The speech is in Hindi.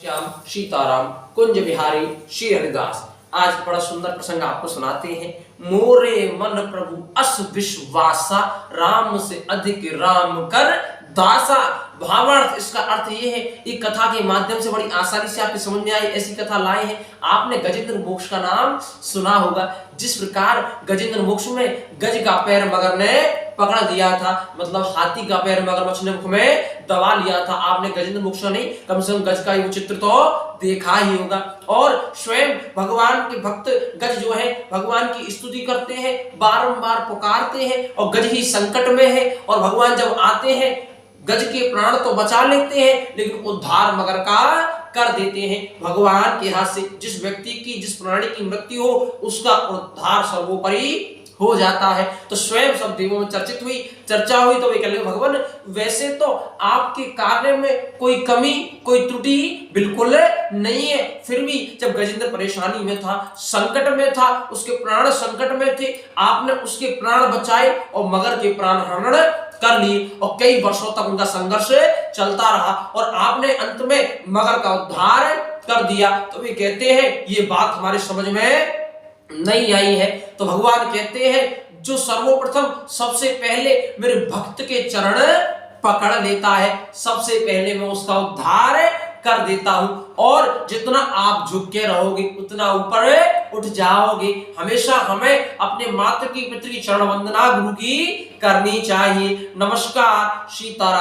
श्याम सीताराम कुंज बिहारी श्री हरिदास। आज बड़ा सुंदर प्रसंग आपको सुनाते हैं। मोरे मन प्रभु अस विश्वासा, राम से अधिक राम कर दासा। भावार्थ, इसका अर्थ ये है, एक कथा के माध्यम से बड़ी आसानी से आपकी समझ में आई ऐसी कथा लाए हैं। आपने गजेंद्र मोक्ष का नाम सुना होगा। जिस प्रकार गजेंद्र मोक्ष में गज का पैर मगर ने पकड़ दिया था, मतलब हाथी का पैर मगरमच्छ ने मुख में दबा लिया था। आपने गजेंद्र मोक्ष नहीं, कम से कम गज का ये चित्र तो देखा ही होगा। और स्वयं भगवान के भक्त गज जो है भगवान की स्तुति करते हैं, बारंबार पुकारते हैं, और गज ही संकट में है। और भगवान जब आते हैं गज के प्राण तो बचा लेते हैं, लेकिन उद्धार मगर का कर देते हैं भगवान के हाथ से। जिस व्यक्ति की, जिस प्राणी की मृत्यु हो, उसका उद्धार सर्वोपरि हो जाता है। तो स्वयं सब देवों में चर्चा हुई तो वे कह लगे, भगवान वैसे तो आपके कार्य में कोई कमी, कोई त्रुटि बिल्कुल नहीं है, फिर भी जब गजेंद्र परेशानी में था, संकट में था, उसके प्राण संकट में थे, आपने उसके प्राण बचाए और मगर के प्राण हरण कर लिए, और कई वर्षों तक उनका संघर्ष चलता रहा, और आपने अंत में मगर का उद्धार कर दिया। तो वे कहते हैं ये बात हमारे समझ में नहीं आई है। तो भगवान कहते हैं, जो सर्वप्रथम सबसे पहले मेरे भक्त के चरण पकड़ लेता है, सबसे पहले मैं उसका उद्धार कर देता हूं। और जितना आप झुक के रहोगे उतना ऊपर उठ जाओगे। हमेशा हमें अपने माता की पितृ की चरण वंदना गुरु की करनी चाहिए। नमस्कार, सीताराम।